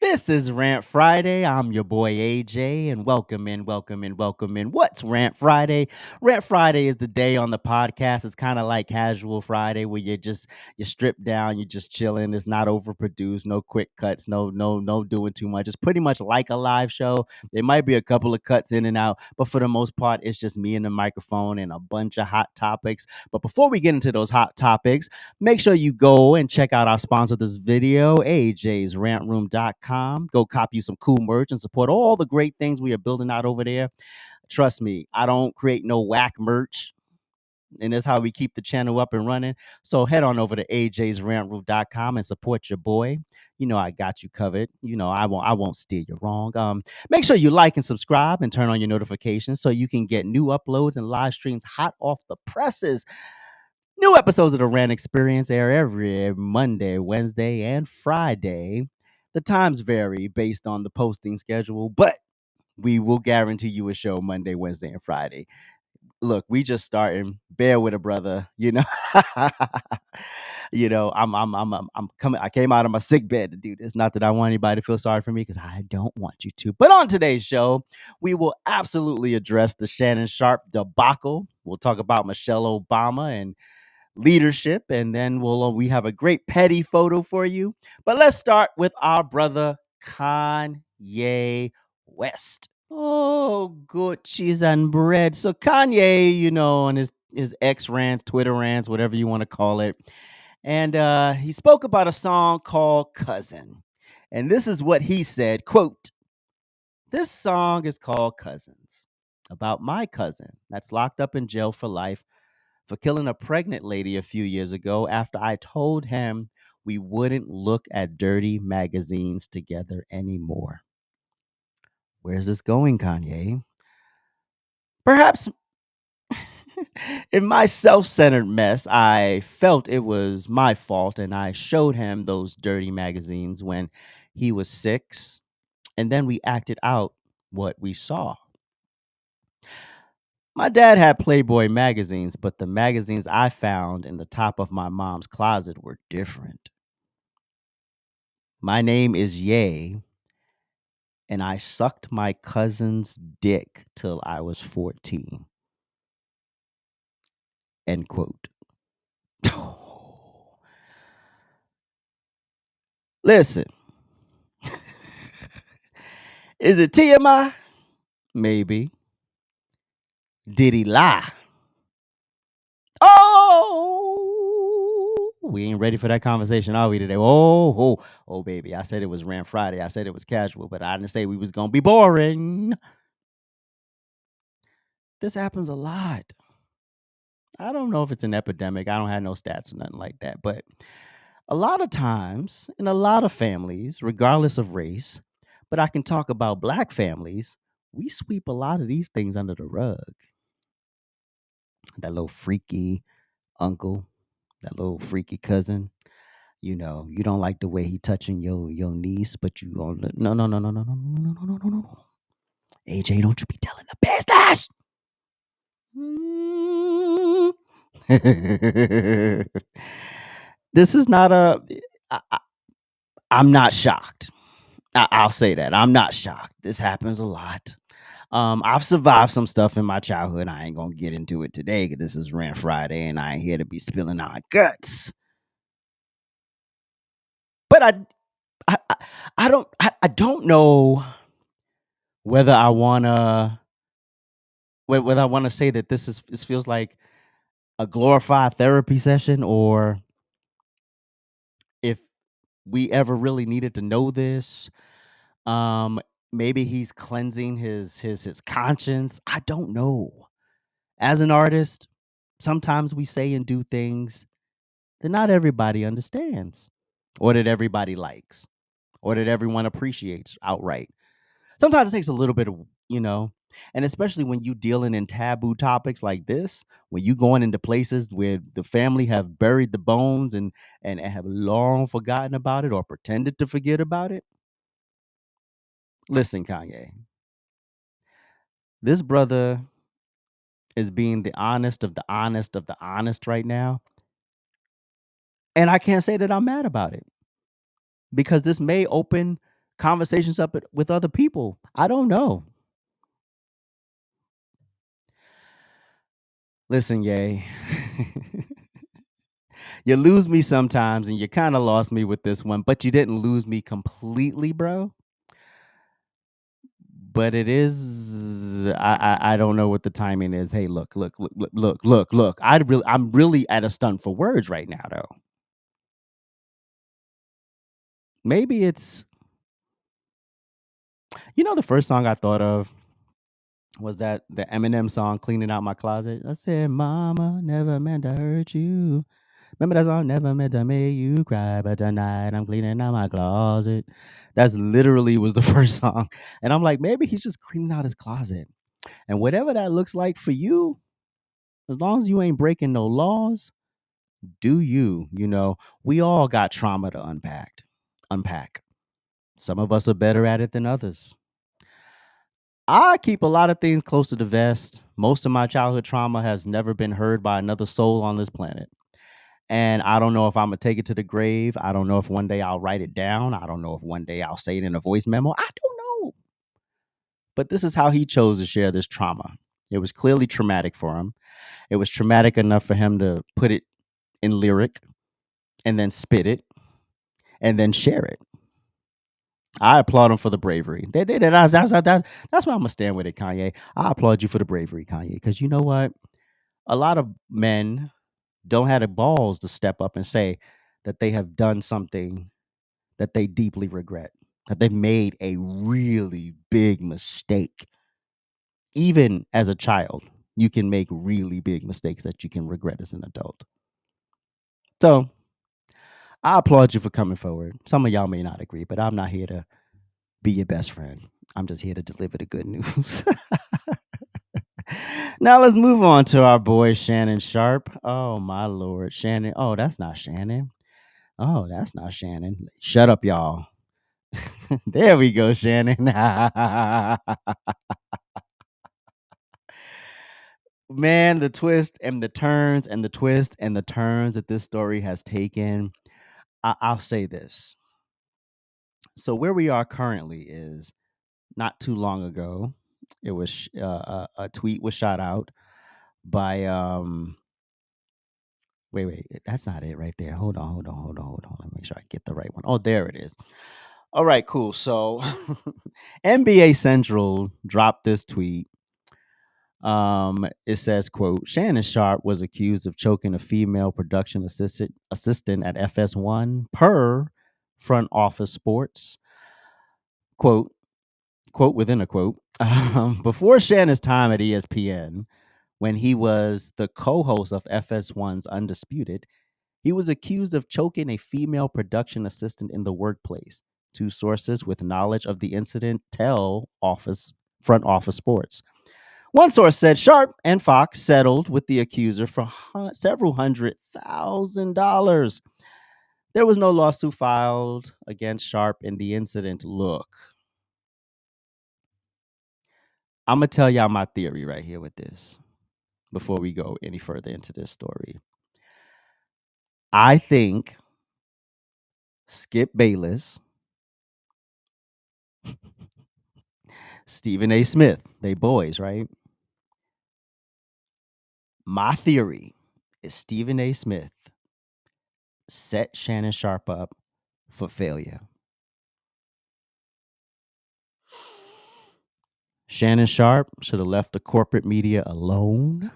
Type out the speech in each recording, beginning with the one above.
This is Rant Friday. I'm your boy AJ, and welcome in, welcome in, welcome in. What's Rant Friday? Rant Friday is the day on the podcast. It's kind of like Casual Friday, where you're stripped down, you're just chilling. It's not overproduced, no quick cuts, no doing too much. It's pretty much like a live show. There might be a couple of cuts in and out, but for the most part, it's just me and the microphone and a bunch of hot topics. But before we get into those hot topics, make sure you go and check out our sponsor of this video, ajsrantroom.com. Go copy you some cool merch and support all the great things we are building out over there. Trust me, I don't create no whack merch. And that's how we keep the channel up and running. So head on over to ajsrantroom.com and support your boy. You know I got you covered. You know I won't steer you wrong. Make sure you like and subscribe and turn on your notifications so you can get new uploads and live streams hot off the presses. New episodes of the Rant Experience air every Monday, Wednesday, and Friday. The times vary based on the posting schedule, but we will guarantee you a show Monday, Wednesday, and Friday. Look, we just starting. Bear with a brother, you know. I'm coming. I came out of my sick bed to do this. Not that I want anybody to feel sorry for me, because I don't want you to. But on today's show, we will absolutely address the Shannon Sharpe debacle. We'll talk about Michelle Obama and leadership, and then we have a great petty photo for you. But let's start with our brother Kanye West. Oh, good cheese and bread. So Kanye, on his X rants, Twitter rants, whatever you want to call it, and he spoke about a song called "Cousin," and this is what he said: "Quote: This song is called Cousins, about my cousin that's locked up in jail for life for killing a pregnant lady a few years ago after I told him we wouldn't look at dirty magazines together anymore." Where's this going, Kanye? Perhaps in my self centered mess, I felt it was my fault and I showed him those dirty magazines when he was 6, and then we acted out what we saw. My dad had Playboy magazines, but the magazines I found in the top of my mom's closet were different. My name is Ye, and I sucked my cousin's dick till I was 14. End quote. Listen, is it TMI? Maybe. Did he lie? Oh, we ain't ready for that conversation, are we today? Oh, baby. I said it was Rant Friday. I said it was casual, but I didn't say we was gonna be boring. This happens a lot. I don't know if it's an epidemic. I don't have no stats or nothing like that, but a lot of times in a lot of families, regardless of race, but I can talk about black families, we sweep a lot of these things under the rug. That little freaky uncle, that little freaky cousin, you don't like the way he touching your niece, but you on no. AJ, don't you be telling the business. Mm. This is not a. I'm not shocked. I'll say that. I'm not shocked. This happens a lot. I've survived some stuff in my childhood. I ain't gonna get into it today because this is Rant Friday and I ain't here to be spilling our guts. But I don't know whether I wanna whether I wanna say that this feels like a glorified therapy session, or if we ever really needed to know this. Um, Maybe he's cleansing his conscience. I don't know. As an artist, sometimes we say and do things that not everybody understands, or that everybody likes, or that everyone appreciates outright. Sometimes it takes a little bit of, and especially when you dealing in taboo topics like this, when you going into places where the family have buried the bones and have long forgotten about it or pretended to forget about it. Listen, Kanye, This brother is being the honest of the honest of the honest right now, and I can't say that I'm mad about it because this may open conversations up with other people. I don't know. Listen, Yay, you lose me sometimes, and you kind of lost me with this one, but you didn't lose me completely, bro. But it is, I don't know what the timing is. Hey, look. I'm really at a stunt for words right now, though. Maybe it's, the first song I thought of was that the Eminem song "Cleaning Out My Closet." I said, "Mama never meant to hurt you." Remember that song? Never meant to make you cry, but tonight I'm cleaning out my closet. That's literally was the first song, and I'm like, maybe he's just cleaning out his closet, and whatever that looks like for you, as long as you ain't breaking no laws, do you? We all got trauma to unpack. Some of us are better at it than others. I keep a lot of things close to the vest. Most of my childhood trauma has never been heard by another soul on this planet. And I don't know if I'm gonna take it to the grave. I don't know if one day I'll write it down. I don't know if one day I'll say it in a voice memo. I don't know. But this is how he chose to share this trauma. It was clearly traumatic for him. It was traumatic enough for him to put it in lyric and then spit it and then share it. I applaud him for the bravery. That's why I'm gonna stand with it, Kanye. I applaud you for the bravery, Kanye, because you know what? A lot of men don't have the balls to step up and say that they have done something that they deeply regret, that they've made a really big mistake. Even as a child, you can make really big mistakes that you can regret as an adult. So I applaud you for coming forward. Some of y'all may not agree, but I'm not here to be your best friend. I'm just here to deliver the good news. Now let's move on to our boy Shannon Sharpe. Oh my lord, Shannon. Oh, that's not Shannon. Oh, that's not Shannon. Shut up, y'all. There we go, Shannon. Man, the twist and the turns and the twist and the turns that this story has taken. I'll say this. So where we are currently is not too long ago. It was a tweet was shot out by wait, that's not it right there. Hold on. Let me make sure I get the right one. Oh, there it is. All right, cool. So NBA Central dropped this tweet. It says, quote, Shannon Sharpe was accused of choking a female production assistant at FS1 per front office sports. Quote, quote within a quote. Before Shannon's time at ESPN, when he was the co-host of FS1's Undisputed, he was accused of choking a female production assistant in the workplace. Two sources with knowledge of the incident tell front office sports. One source said Sharpe and Fox settled with the accuser for several $100,000. There was no lawsuit filed against Sharpe in the incident. Look, I'm going to tell y'all my theory right here with this before we go any further into this story. I think Skip Bayless, Stephen A. Smith, they boys, right? My theory is Stephen A. Smith set Shannon Sharpe up for failure. Shannon Sharpe should have left the corporate media alone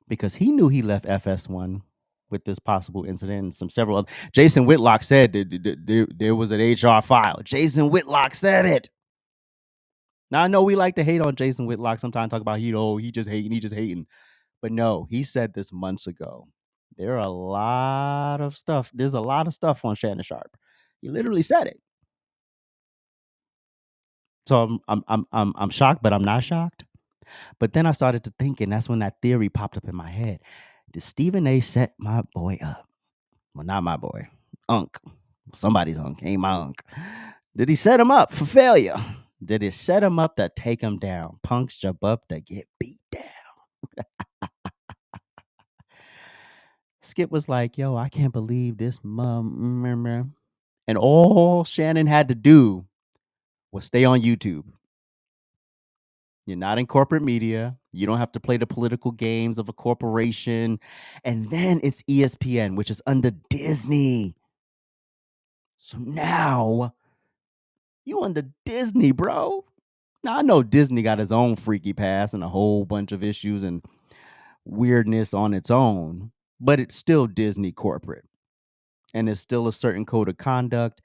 because he knew he left FS1 with this possible incident and several other. Jason Whitlock said that there was an HR file. Jason Whitlock said it. Now I know we like to hate on Jason Whitlock sometimes, talk about he just hating. But no, he said this months ago. There are a lot of stuff. There's a lot of stuff on Shannon Sharpe. He literally said it. So I'm shocked, but I'm not shocked. But then I started to think, and that's when that theory popped up in my head. Did Stephen A set my boy up? Well, not my boy. Unc. Somebody's unc. Ain't my unc. Did he set him up for failure? Did it set him up to take him down? Punks jump up to get beat down. Skip was like, yo, I can't believe this mom. And all Shannon had to do was stay on YouTube. You're not in corporate media. You don't have to play the political games of a corporation. And then it's ESPN, which is under Disney. So now you under Disney, bro. Now I know Disney got its own freaky past and a whole bunch of issues and weirdness on its own, but it's still Disney corporate. And it's still a certain code of conduct.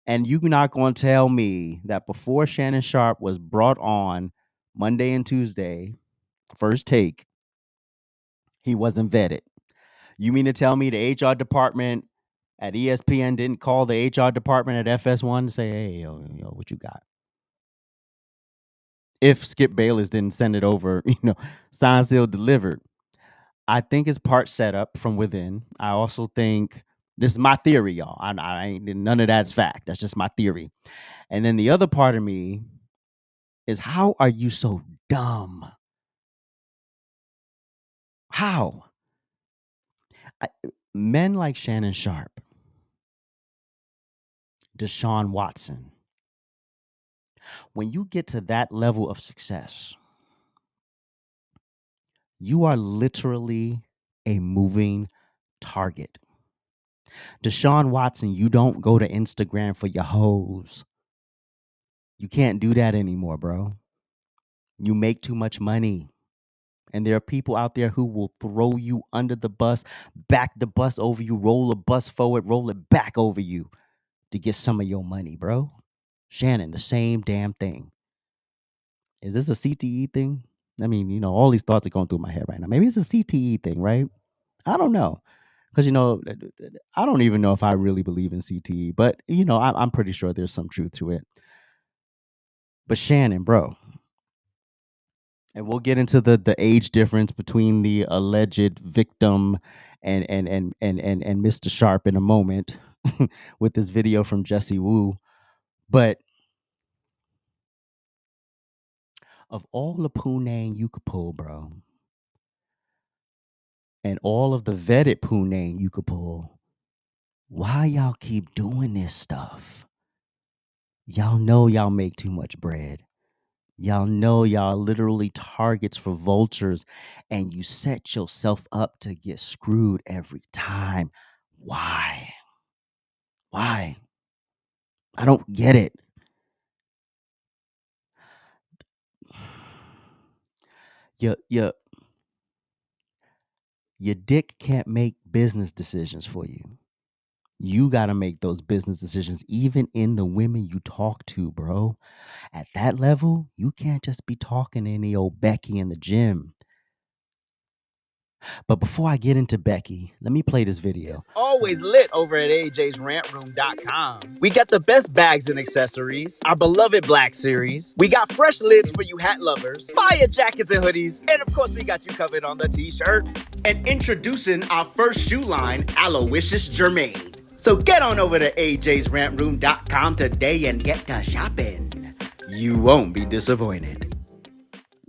And you're not going to tell me that before Shannon Sharpe was brought on Monday and Tuesday, first take, he wasn't vetted. You mean to tell me the HR department at ESPN didn't call the HR department at FS1 to say, hey, yo, what you got? If Skip Bayless didn't send it over, signed, sealed, delivered. I think it's part set up from within. I also think this is my theory, y'all. I ain't none of that's fact. That's just my theory. And then the other part of me is, how are you so dumb? How? Men like Shannon Sharpe, Deshaun Watson, when you get to that level of success, you are literally a moving target. Deshaun Watson, you don't go to Instagram for your hoes. You can't do that anymore, bro. You make too much money. And there are people out there who will throw you under the bus, back the bus over you, roll the bus forward, roll it back over you to get some of your money, bro. Shannon, the same damn thing. Is this a CTE thing? I mean, all these thoughts are going through my head right now. Maybe it's a CTE thing, right? I don't know. Because, I don't even know if I really believe in CTE, but, I'm pretty sure there's some truth to it. But Shannon, bro, and we'll get into the age difference between the alleged victim and Mr. Sharpe in a moment with this video from Jesse Wu. But of all the punang you could pull, bro, and all of the vetted punang you could pull, why y'all keep doing this stuff? Y'all know y'all make too much bread. Y'all know y'all literally targets for vultures, and you set yourself up to get screwed every time. Why? Why? I don't get it. Your dick can't make business decisions for you. You got to make those business decisions, even in the women you talk to, bro. At that level, you can't just be talking to any old Becky in the gym. But before I get into Becky, let me play this video. It's always lit over at ajsrantroom.com. We got the best bags and accessories, our beloved Black Series. We got fresh lids for you hat lovers, fire jackets and hoodies, and of course we got you covered on the t-shirts. And introducing our first shoe line, Aloysius Germain. So get on over to ajsrantroom.com today and get to shopping. You won't be disappointed.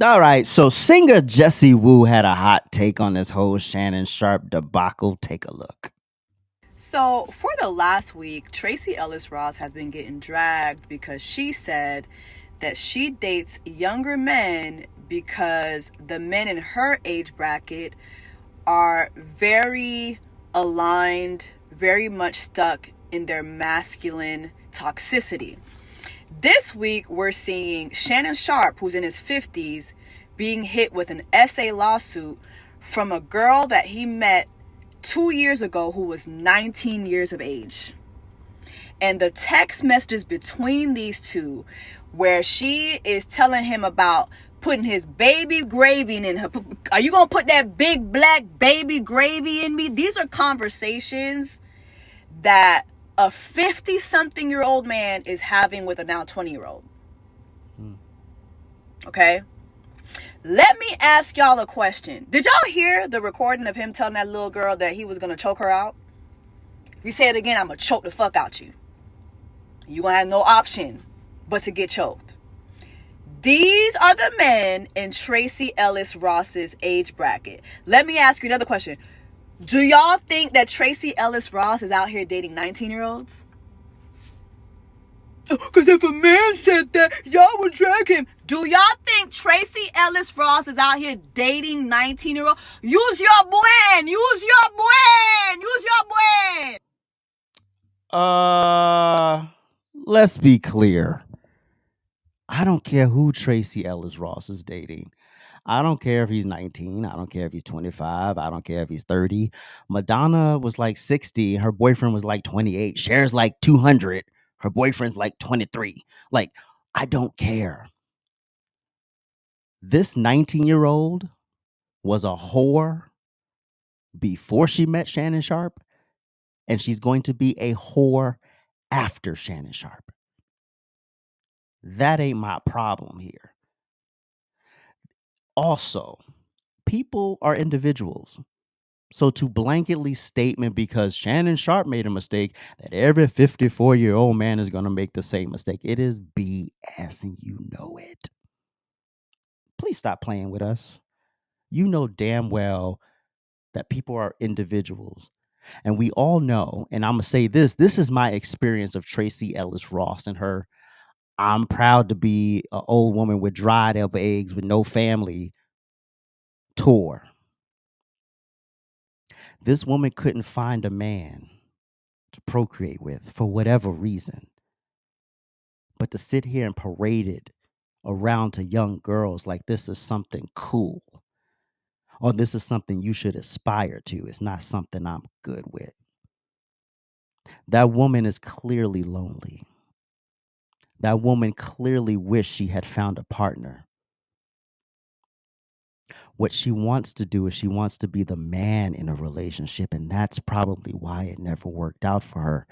All right, so singer Jesse Wu had a hot take on this whole Shannon Sharpe debacle. Take a look. So for the last week, Tracee Ellis Ross has been getting dragged because she said that she dates younger men because the men in her age bracket are very aligned, very much stuck in their masculine toxicity. This week, we're seeing Shannon Sharpe, who's in his 50s, being hit with an SA lawsuit from a girl that he met 2 years ago who was 19 years of age. And the text messages between these two, where she is telling him about putting his baby gravy in her. Are you going to put that big black baby gravy in me? These are conversations that a 50-something-year-old man is having with a now 20-year-old. Okay? Let me ask y'all a question. Did y'all hear the recording of him telling that little girl that he was going to choke her out? If you say it again, I'm going to choke the fuck out you. You're going to have no option but to get choked. These are the men in Tracy Ellis Ross's age bracket. Let me ask you another question. Do y'all think that Tracy Ellis Ross is out here dating 19-year-olds? Because if a man said that, y'all would drag him. Do y'all think Tracy Ellis Ross is out here dating 19-year-olds? Use your brain. Use your brain. Use your brain. Let's be clear. I don't care who Tracy Ellis Ross is dating. I don't care if he's 19. I don't care if he's 25. I don't care if he's 30. Madonna was like 60. Her boyfriend was like 28. Cher's like 200. Her boyfriend's like 23. Like, I don't care. This 19-year-old was a whore before she met Shannon Sharpe, and she's going to be a whore after Shannon Sharpe. That ain't my problem here. Also, people are individuals. So to blanketly statement because Shannon Sharpe made a mistake that every 54-year-old man is going to make the same mistake, it is BS and you know it. Please stop playing with us. You know damn well that people are individuals. And we all know, and I'm going to say this is my experience of Tracy Ellis Ross and her I'm proud to be an old woman with dried up eggs with no family tour. This woman couldn't find a man to procreate with for whatever reason. But to sit here and parade it around to young girls like this is something cool or this is something you should aspire to is not something I'm good with. That woman is clearly lonely. That woman clearly wished she had found a partner. What she wants to do is she wants to be the man in a relationship, and that's probably why it never worked out for her.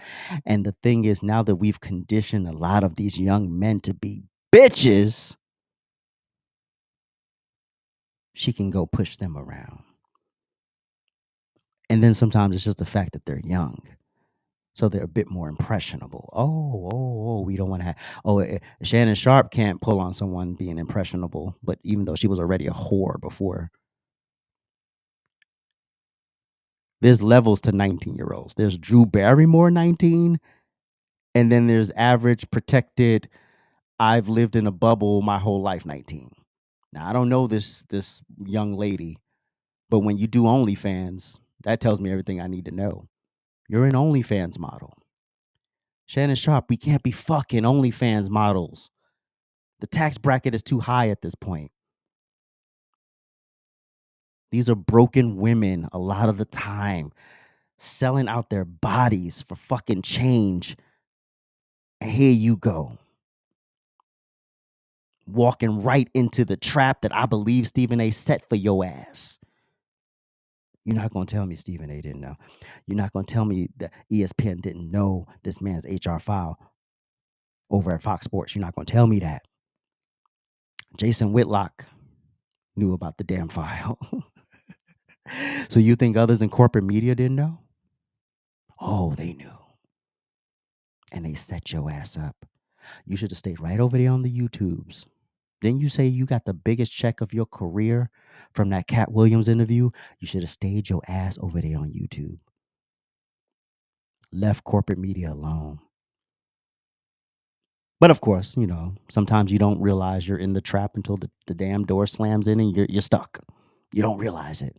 And the thing is, now that we've conditioned a lot of these young men to be bitches, she can go push them around. And then sometimes it's just the fact that they're young. So they're a bit more impressionable. We don't want to have. Shannon Sharpe can't pull on someone being impressionable, but even though she was already a whore before, there's levels to 19-year-olds. There's Drew Barrymore 19, and then there's average protected. I've lived in a bubble my whole life 19. Now I don't know this young lady, but when you do OnlyFans, that tells me everything I need to know. You're an OnlyFans model. Shannon Sharpe, we can't be fucking OnlyFans models. The tax bracket is too high at this point. These are broken women a lot of the time, selling out their bodies for fucking change. And here you go, walking right into the trap that I believe Stephen A. set for your ass. You're not going to tell me Stephen A. didn't know. You're not going to tell me that ESPN didn't know this man's HR file over at Fox Sports. You're not going to tell me that. Jason Whitlock knew about the damn file. So you think others in corporate media didn't know? Oh, they knew. And they set your ass up. You should have stayed right over there on the YouTubes. Didn't you say you got the biggest check of your career from that Cat Williams interview? You should have stayed your ass over there on YouTube. Left corporate media alone. But of course, you know, sometimes you don't realize you're in the trap until the damn door slams in and you're stuck. You don't realize it.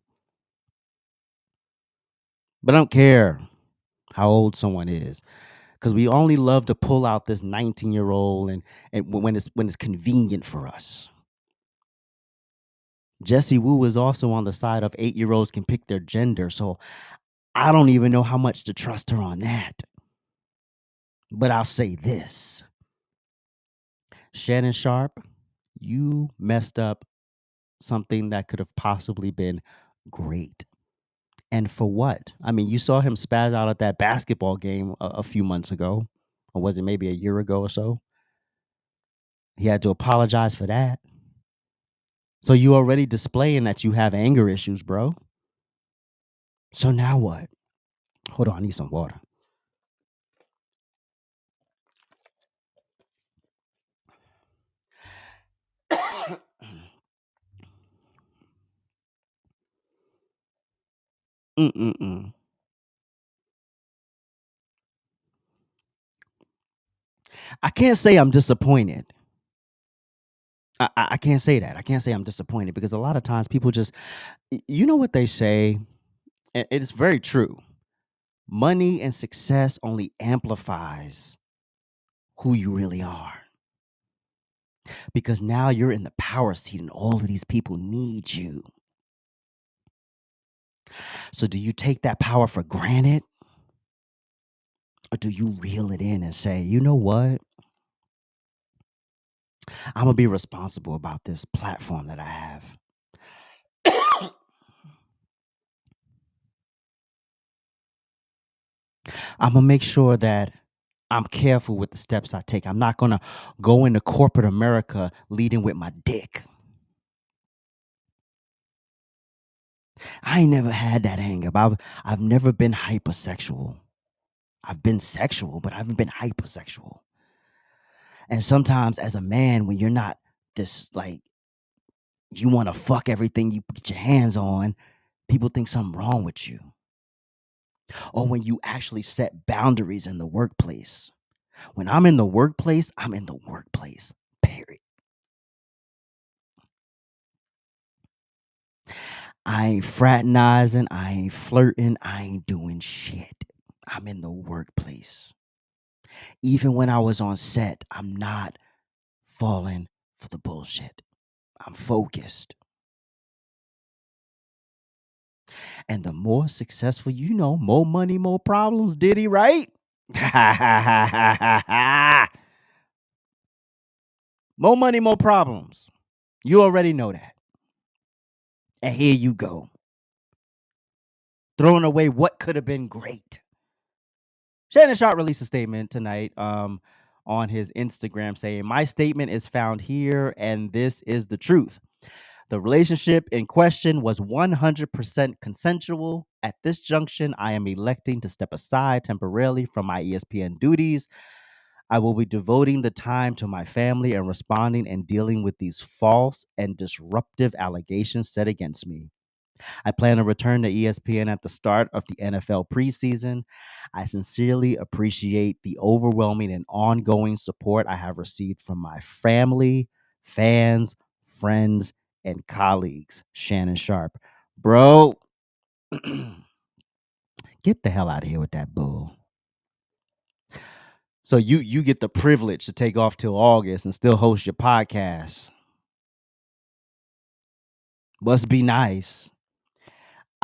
But I don't care how old someone is, because we only love to pull out this 19-year-old and when it's convenient for us. Jessie Woo is also on the side of 8-year-olds can pick their gender, so I don't even know how much to trust her on that. But I'll say this. Shannon Sharpe, you messed up something that could have possibly been great. And for what? I mean, you saw him spaz out at that basketball game a few months ago, or was it maybe a year ago or so? He had to apologize for that. So you already displaying that you have anger issues, bro. So now what? Hold on, I need some water. Mm-mm-mm. I can't say I'm disappointed. I can't say that. I can't say I'm disappointed because a lot of times people just, you know what they say, and it is very true. Money and success only amplifies who you really are because now you're in the power seat and all of these people need you. So do you take that power for granted or do you reel it in and say, you know what? I'm going to be responsible about this platform that I have. I'm going to make sure that I'm careful with the steps I take. I'm not going to go into corporate America leading with my dick. I ain't never had that hang up. I've never been hypersexual. I've been sexual, but I haven't been hypersexual. And sometimes as a man, when you're not this like you want to fuck everything you put your hands on, people think something wrong with you. Or when you actually set boundaries in the workplace. When I'm in the workplace, I'm in the workplace. Period. I ain't fraternizing, I ain't flirting, I ain't doing shit. I'm in the workplace. Even when I was on set, I'm not falling for the bullshit. I'm focused. And the more successful, more money, more problems, Diddy, right? More money, more problems. You already know that. And here you go. Throwing away what could have been great. Shannon Sharpe released a statement tonight on his Instagram saying, "My statement is found here, and this is the truth. The relationship in question was 100% consensual. At this junction, I am electing to step aside temporarily from my ESPN duties. I will be devoting the time to my family and responding and dealing with these false and disruptive allegations set against me. I plan to return to ESPN at the start of the NFL preseason. I sincerely appreciate the overwhelming and ongoing support I have received from my family, fans, friends, and colleagues." Shannon Sharpe. Bro, get the hell out of here with that bull. So you get the privilege to take off till August and still host your podcast. Must be nice.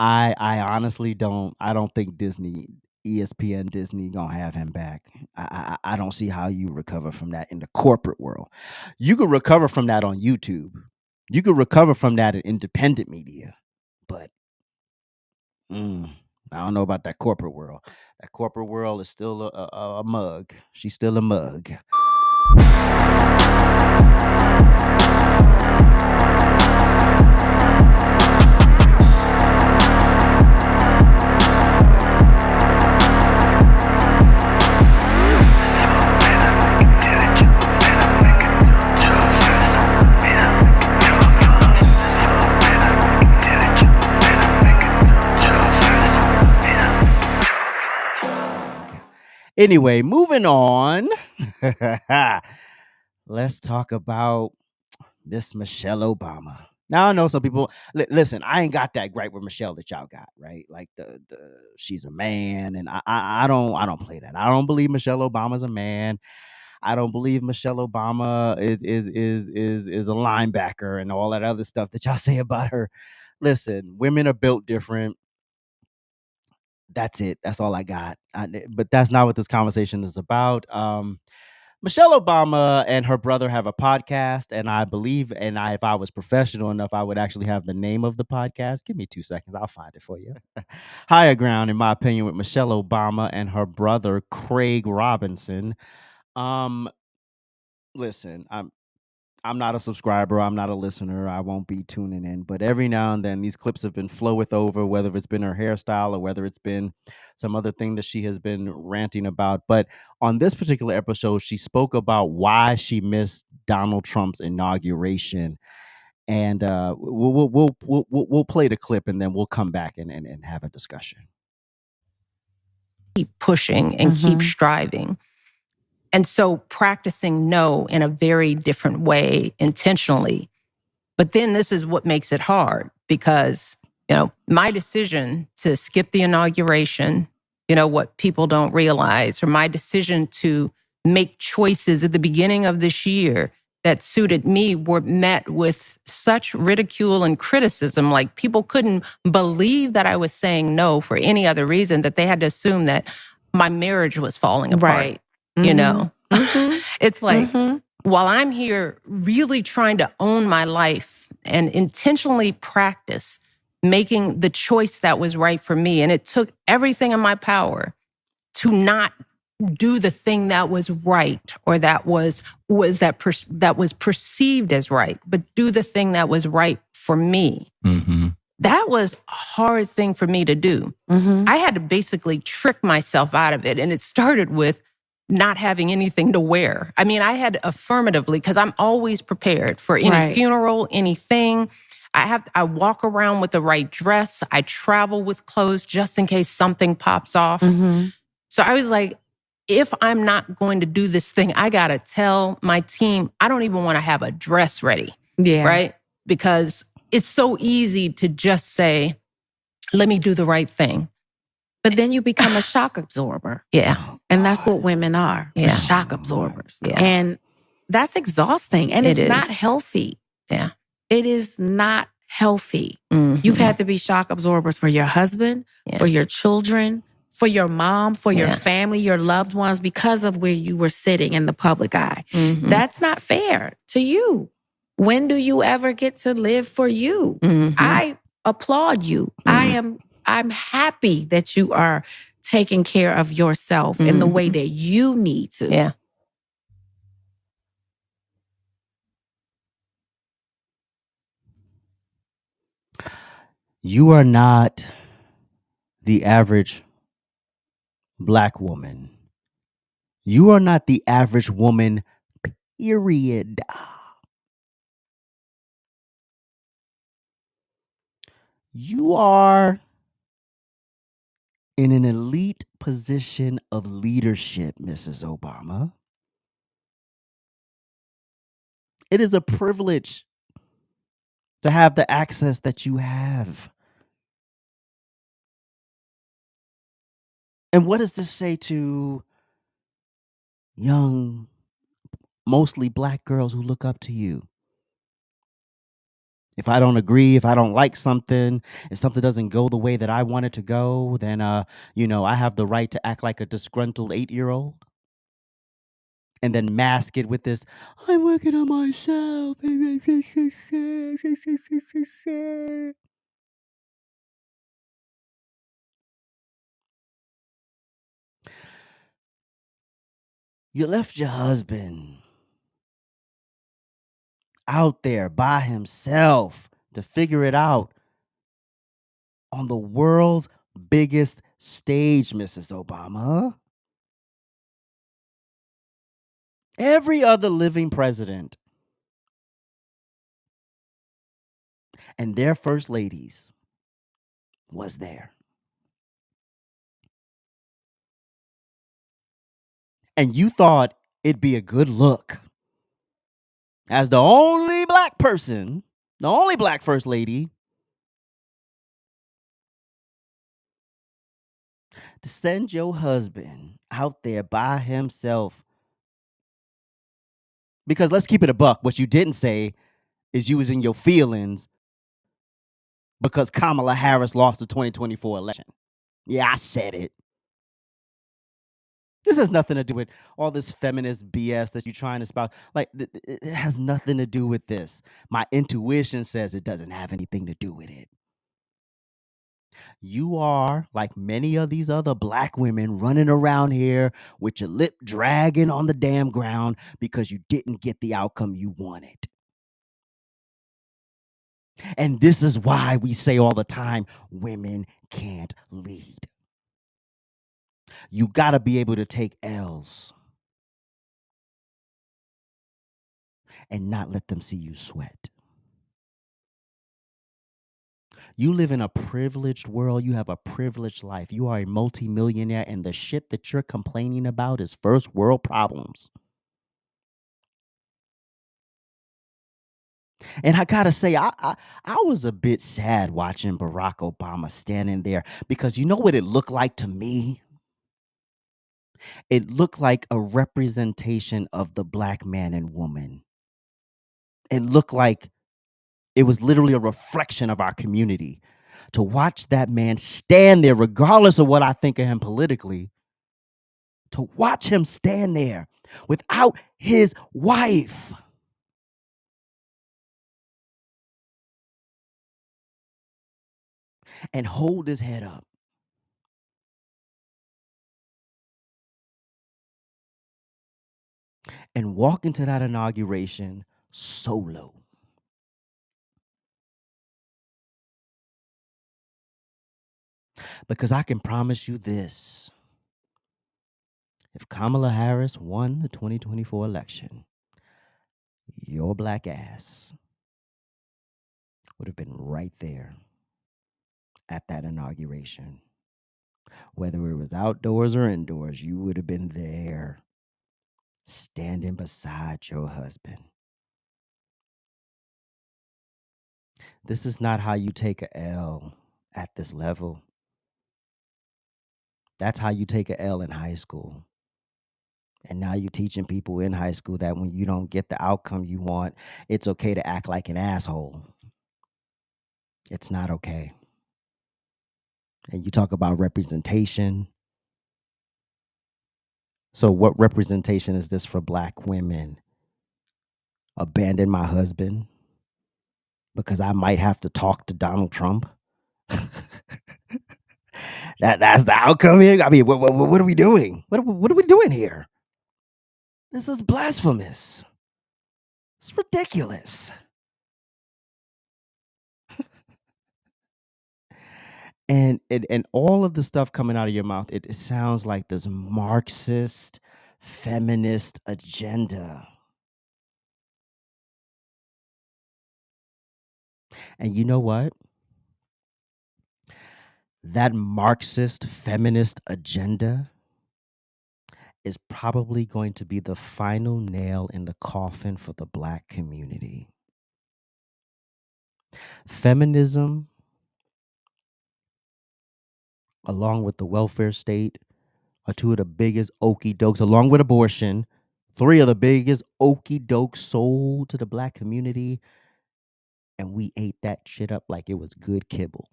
I honestly don't think ESPN Disney gonna have him back. I don't see how you recover from that in the corporate world. You could recover from that on YouTube. You could recover from that in independent media, but mm, I don't know about that corporate world. That corporate world is still a mug. She's still a mug. Anyway, moving on. Let's talk about Miss Michelle Obama. Now I know some people listen. I ain't got that gripe with Michelle that y'all got, right? Like the she's a man, and I don't play that. I don't believe Michelle Obama's a man. I don't believe Michelle Obama is a linebacker and all that other stuff that y'all say about her. Listen, women are built different. That's it. That's all I got. But that's not what this conversation is about. Michelle Obama and her brother have a podcast, and I believe, if I was professional enough, I would actually have the name of the podcast. Give me 2 seconds, I'll find it for you. Higher Ground, in my opinion, with Michelle Obama and her brother Craig Robinson. Um, Listen, I'm not a subscriber. I'm not a listener. I won't be tuning in. But every now and then, these clips have been floweth over, whether it's been her hairstyle or whether it's been some other thing that she has been ranting about. But on this particular episode, she spoke about why she missed Donald Trump's inauguration. and we'll play the clip, and then we'll come back and have a discussion. Keep pushing and keep striving. And so practicing no in a very different way intentionally. But then this is what makes it hard because, my decision to skip the inauguration, what people don't realize, or my decision to make choices at the beginning of this year that suited me were met with such ridicule and criticism. Like people couldn't believe that I was saying no for any other reason, that they had to assume that my marriage was falling apart. Right. It's like, while I'm here really trying to own my life and intentionally practice making the choice that was right for me, and it took everything in my power to not do the thing that was right, or that was perceived as right, but do the thing that was right for me. That was a hard thing for me to do. I had to basically trick myself out of it. And it started with not having anything to wear. I mean, I had affirmatively, because I'm always prepared for any funeral, anything. I walk around with the right dress. I travel with clothes just in case something pops off. So I was like, if I'm not going to do this thing, I got to tell my team, I don't even want to have a dress ready. Yeah. Right? Because it's so easy to just say, let me do the right thing. But then you become a shock absorber. Yeah. And that's what women are. Yeah. Shock absorbers. Yeah. And that's exhausting. And it's not healthy. Yeah. It is not healthy. You've had to be shock absorbers for your husband, for your children, for your mom, for your family, your loved ones, because of where you were sitting in the public eye. That's not fair to you. When do you ever get to live for you? I applaud you. I'm happy that you are taking care of yourself in the way that you need to. Yeah. You are not the average Black woman. You are not the average woman, period. You are in an elite position of leadership, Mrs. Obama. It is a privilege to have the access that you have. And what does this say to young, mostly Black girls who look up to you? If I don't agree, if I don't like something, if something doesn't go the way that I want it to go, then, I have the right to act like a disgruntled 8-year-old and then mask it with this, I'm working on myself. You left your husband out there by himself to figure it out on the world's biggest stage, Mrs. Obama. Every other living president and their first ladies was there. And you thought it'd be a good look as the only Black person, the only Black first lady, to send your husband out there by himself. Because let's keep it a buck. What you didn't say is you was in your feelings because Kamala Harris lost the 2024 election. Yeah, I said it. This has nothing to do with all this feminist BS that you're trying to spout. Like, it has nothing to do with this. My intuition says it doesn't have anything to do with it. You are, like many of these other Black women, running around here with your lip dragging on the damn ground because you didn't get the outcome you wanted. And this is why we say all the time, women can't lead. You got to be able to take L's and not let them see you sweat. You live in a privileged world. You have a privileged life. You are a multimillionaire, and the shit that you're complaining about is first world problems. And I gotta say, I was a bit sad watching Barack Obama standing there, because you know what it looked like to me? It looked like a representation of the black man and woman. It looked like it was literally a reflection of our community. To watch that man stand there, regardless of what I think of him politically, to watch him stand there without his wife. And hold his head up and walk into that inauguration solo. Because I can promise you this: if Kamala Harris won the 2024 election, your black ass would have been right there at that inauguration. Whether it was outdoors or indoors, you would have been there, standing beside your husband. This is not how you take a L at this level. That's how you take a L in high school. And now you're teaching people in high school that when you don't get the outcome you want, it's okay to act like an asshole. It's not okay. And you talk about representation. So what representation is this for black women? Abandon my husband because I might have to talk to Donald Trump? That's the outcome here? I mean, what are we doing? What are we doing here? This is blasphemous. It's ridiculous. And all of the stuff coming out of your mouth, it sounds like this Marxist, feminist agenda. And you know what? That Marxist, feminist agenda is probably going to be the final nail in the coffin for the black community. Feminism, along with the welfare state, are two of the biggest okey dokes, along with abortion, three of the biggest okey dokes sold to the black community. And we ate that shit up like it was good kibble.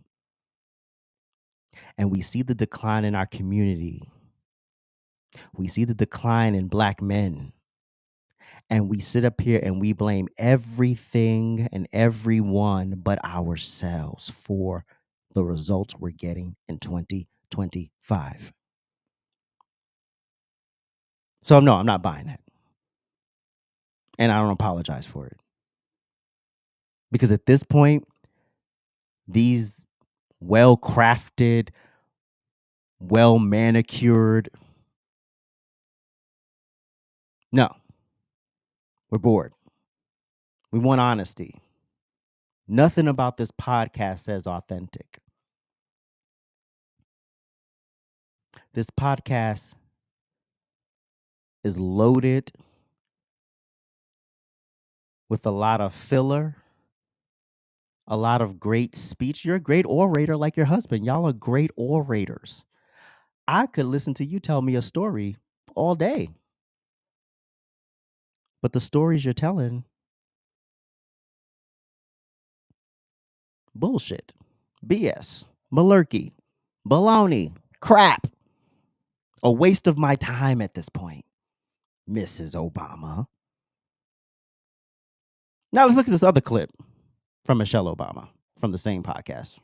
And we see the decline in our community. We see the decline in black men. And we sit up here and we blame everything and everyone but ourselves for the results we're getting in 2025. So no, I'm not buying that. And I don't apologize for it. Because at this point, these well-crafted, well-manicured, no, we're bored. We want honesty. Nothing about this podcast says authentic. This podcast is loaded with a lot of filler, a lot of great speech. You're a great orator like your husband. Y'all are great orators. I could listen to you tell me a story all day. But the stories you're telling, bullshit, BS, malarkey, baloney, crap. A waste of my time at this point, Mrs. Obama. Now let's look at this other clip from Michelle Obama from the same podcast.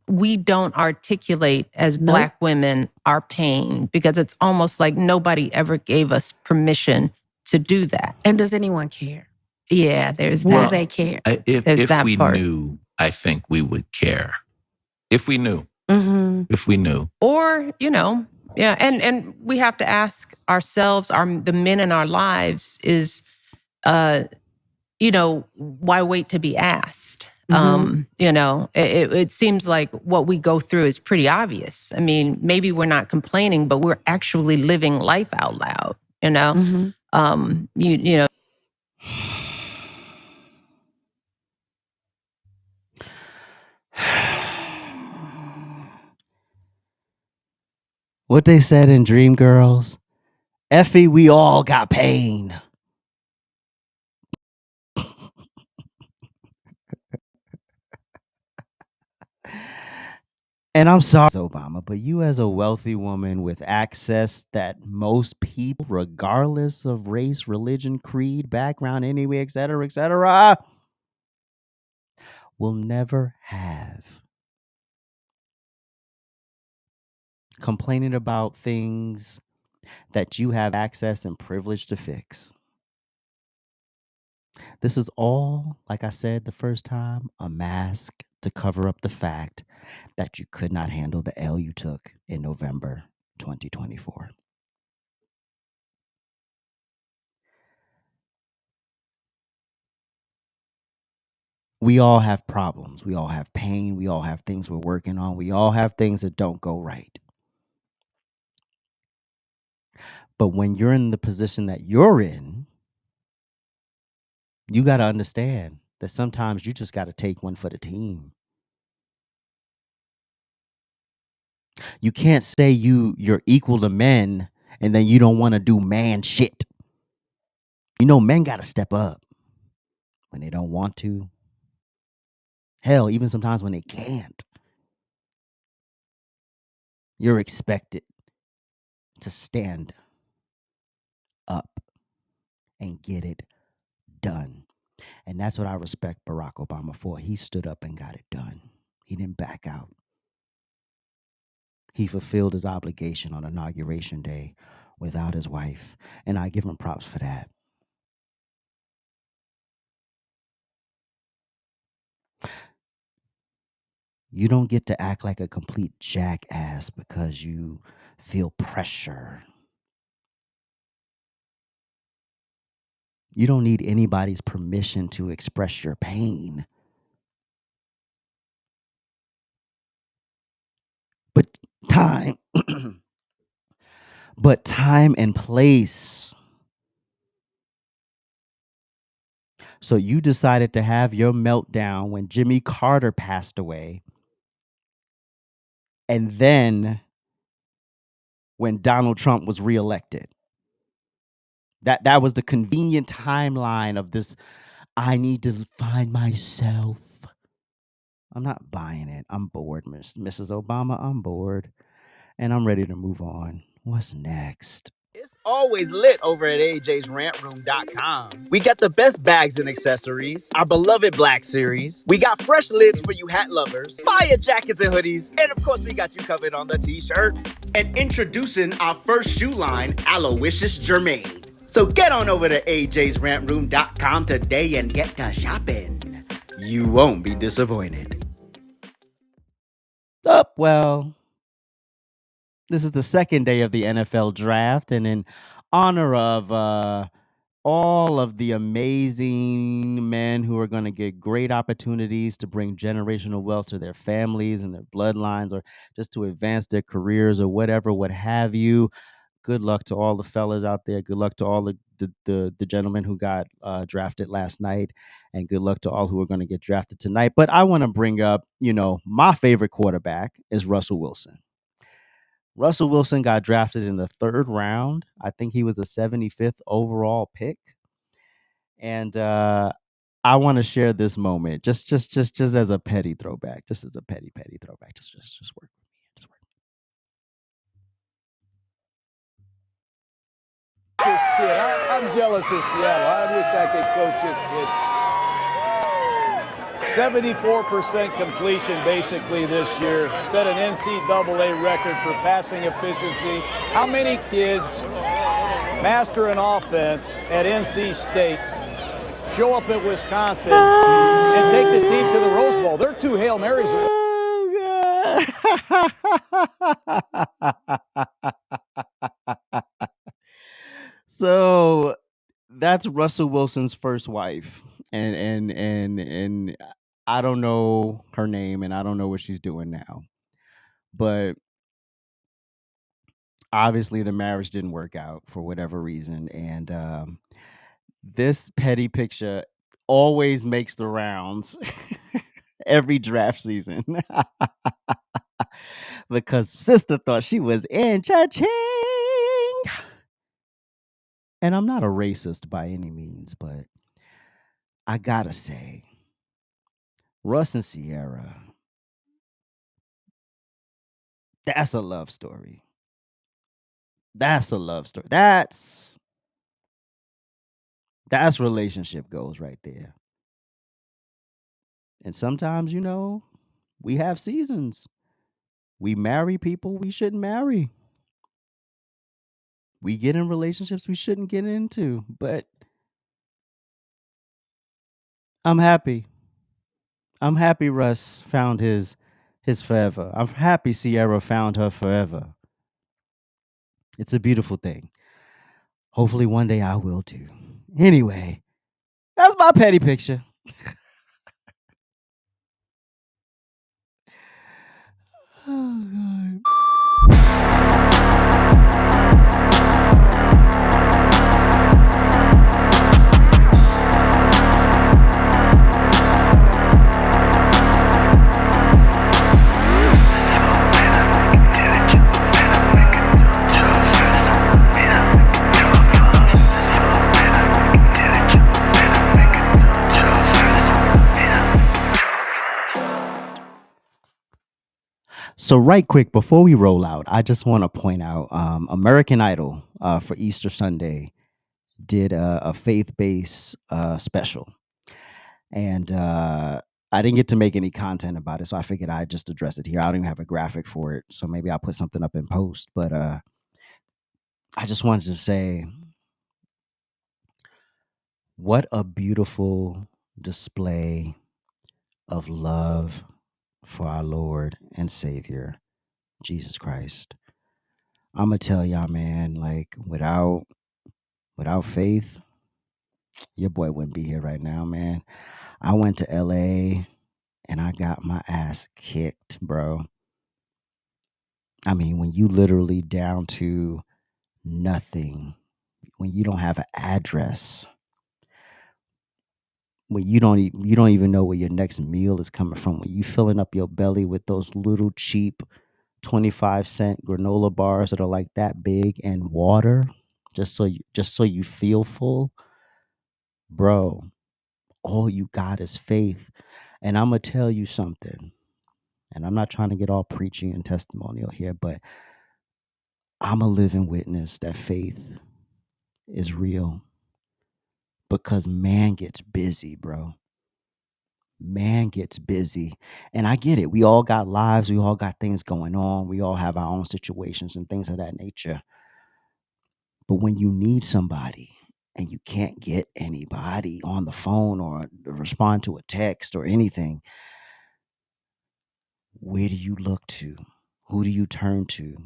We don't articulate as Black women our pain because it's almost like nobody ever gave us permission to do that. And does anyone care? Yeah, there's Will that. they care? If we knew, I think we would care. If we knew. Mm-hmm. If we knew. Or, yeah. And we have to ask ourselves, the men in our lives is, why wait to be asked? Mhm. It seems like what we go through is pretty obvious. I mean, maybe we're not complaining, but we're actually living life out loud, Mhm. you know. What they said in Dreamgirls, Effie, we all got pain. And I'm sorry, Obama, but you as a wealthy woman with access that most people, regardless of race, religion, creed, background, anyway, et cetera, will never have. Complaining about things that you have access and privilege to fix. This is all, like I said the first time, a mask to cover up the fact that you could not handle the L you took in November 2024. We all have problems. We all have pain. We all have things we're working on. We all have things that don't go right. But when you're in the position that you're in, you got to understand that sometimes you just got to take one for the team. You can't say you're equal to men and then you don't want to do man shit. Men got to step up when they don't want to. Hell, even sometimes when they can't. You're expected to stand up and get it done. And that's what I respect Barack Obama for. He stood up and got it done. He didn't back out. He fulfilled his obligation on Inauguration Day without his wife. And I give him props for that. You don't get to act like a complete jackass because you feel pressure. You don't need anybody's permission to express your pain. But time, time and place. So you decided to have your meltdown when Jimmy Carter passed away. And then when Donald Trump was reelected. That was the convenient timeline of this. I need to find myself. I'm not buying it. I'm bored, Mrs. Obama. I'm bored. And I'm ready to move on. What's next? It's always lit over at ajsrantroom.com. We got the best bags and accessories, our beloved Black Series. We got fresh lids for you hat lovers, fire jackets and hoodies, and of course we got you covered on the t-shirts. And introducing our first shoe line, Aloysius Germain. So get on over to ajsrantroom.com today and get to shopping. You won't be disappointed. Well, this is the second day of the NFL draft, and in honor of all of the amazing men who are going to get great opportunities to bring generational wealth to their families and their bloodlines, or just to advance their careers or whatever, what have you. Good luck to all the fellas out there. Good luck to all the gentlemen who got drafted last night, and good luck to all who are going to get drafted tonight. But I want to bring up, my favorite quarterback is Russell Wilson. Russell Wilson got drafted in the third round. I think he was a 75th overall pick. And I want to share this moment just as a petty throwback, just as a petty throwback. Just work with me. Just work. This kid, I'm jealous of Seattle. I wish I could coach this kid. 74% completion basically this year. Set an NCAA record for passing efficiency. How many kids master an offense at NC State, show up at Wisconsin, and take the team to the Rose Bowl? They're two Hail Marys away. So that's Russell Wilson's first wife. and I don't know her name and I don't know what she's doing now. But obviously the marriage didn't work out for whatever reason, and this petty picture always makes the rounds every draft season because sister thought she was in cha-ching. And I'm not a racist by any means, but I gotta say, Russ and Sierra, that's a love story. That's a love story. That's relationship goals right there. And sometimes, we have seasons. We marry people we shouldn't marry. We get in relationships we shouldn't get into. But I'm happy. I'm happy Russ found his forever. I'm happy Sierra found her forever. It's a beautiful thing. Hopefully one day I will too. Anyway, that's my petty picture. Oh God. So right quick before we roll out, I just want to point out American Idol for Easter Sunday did a faith-based special, and I didn't get to make any content about it, so I figured I'd just address it here. I don't even have a graphic for it, so maybe I'll put something up in post. But I just wanted to say, what a beautiful display of love for our Lord and Savior, Jesus Christ. I'm gonna tell y'all, man, like without faith, your boy wouldn't be here right now, man. I went to LA and I got my ass kicked, bro. I mean, when you literally down to nothing, when you don't have an address, when you don't even know where your next meal is coming from, when you filling up your belly with those little cheap 25-cent granola bars that are like that big and water, just so you feel full, bro. All you got is faith. And I'm gonna tell you something. And I'm not trying to get all preachy and testimonial here, but I'm a living witness that faith is real because man gets busy, bro. Man gets busy. And I get it. We all got lives. We all got things going on. We all have our own situations and things of that nature. But when you need somebody and you can't get anybody on the phone or respond to a text or anything, where do you look to? Who do you turn to?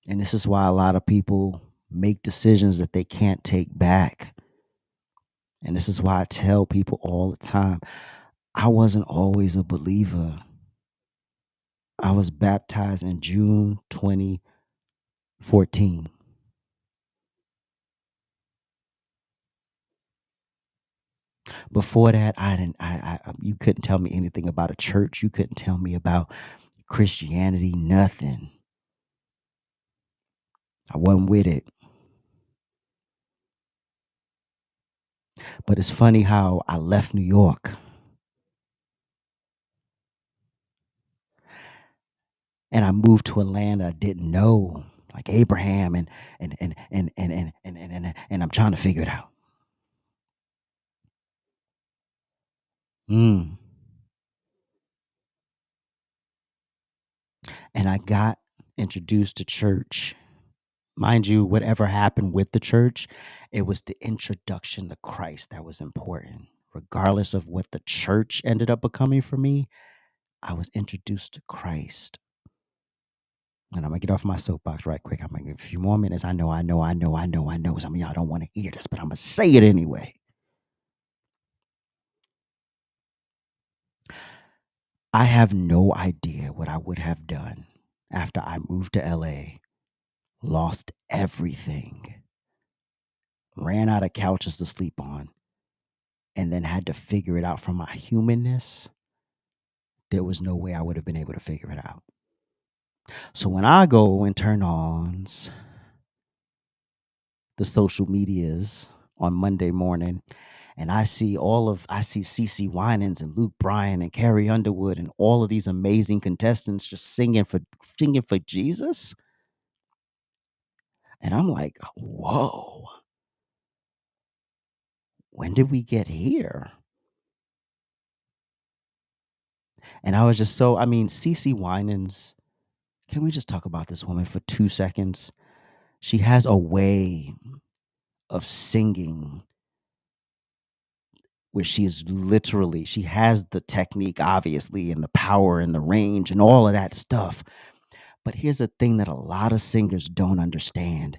And this is why a lot of people make decisions that they can't take back. And this is why I tell people all the time, I wasn't always a believer. I was baptized in June 2014. Before that, you couldn't tell me anything about a church. You couldn't tell me about Christianity, nothing. I wasn't with it. But it's funny how I left New York and I moved to a land I didn't know, like Abraham, and I'm trying to figure it out. Mm. And I got introduced to church. Mind you, whatever happened with the church, it was the introduction to Christ that was important. Regardless of what the church ended up becoming for me, I was introduced to Christ. And I'm gonna get off my soapbox right quick. I'm gonna give a few more minutes. I know. Some of y'all don't want to hear this, but I'm gonna say it anyway. I have no idea what I would have done after I moved to LA, lost everything, ran out of couches to sleep on, and then had to figure it out from my humanness. There was no way I would have been able to figure it out. So when I go and turn on the social medias on Monday morning, and I see CeCe Winans and Luke Bryan and Carrie Underwood and all of these amazing contestants just singing for Jesus. And I'm like, whoa, when did we get here? And I was just CeCe Winans, can we just talk about this woman for 2 seconds? She has a way of singing where she has the technique, obviously, and the power and the range and all of that stuff. But here's the thing that a lot of singers don't understand.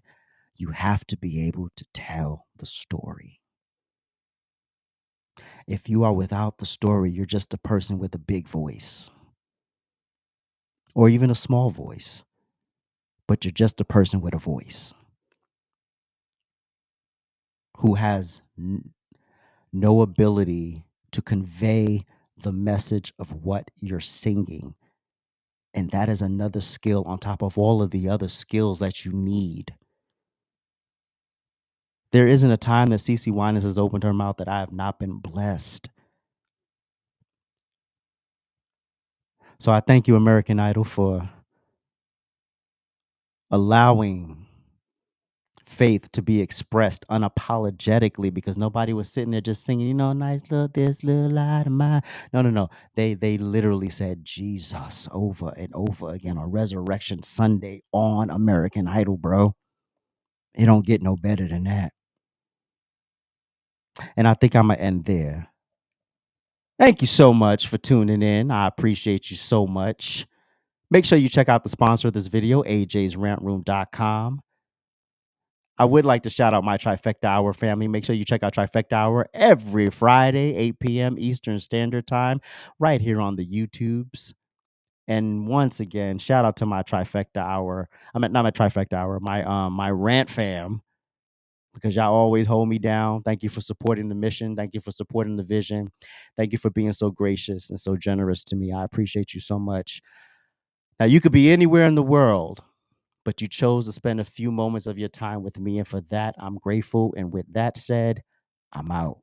You have to be able to tell the story. If you are without the story, you're just a person with a big voice or even a small voice, but you're just a person with a voice who has no ability to convey the message of what you're singing. And that is another skill on top of all of the other skills that you need. There isn't a time that CeCe Winans has opened her mouth that I have not been blessed. So I thank you, American Idol, for allowing faith to be expressed unapologetically, because nobody was sitting there just singing, nice little this little light of mine. No. They literally said Jesus over and over again on Resurrection Sunday on American Idol, bro. It don't get no better than that. And I think I'm going to end there. Thank you so much for tuning in. I appreciate you so much. Make sure you check out the sponsor of this video, ajsrantroom.com. I would like to shout out my Trifecta Hour family. Make sure you check out Trifecta Hour every Friday, 8 p.m. Eastern Standard Time, right here on the YouTubes. And once again, shout out to my Trifecta Hour. Not my Trifecta Hour, my Rant fam, because y'all always hold me down. Thank you for supporting the mission. Thank you for supporting the vision. Thank you for being so gracious and so generous to me. I appreciate you so much. Now, you could be anywhere in the world, but you chose to spend a few moments of your time with me. And for that, I'm grateful. And with that said, I'm out.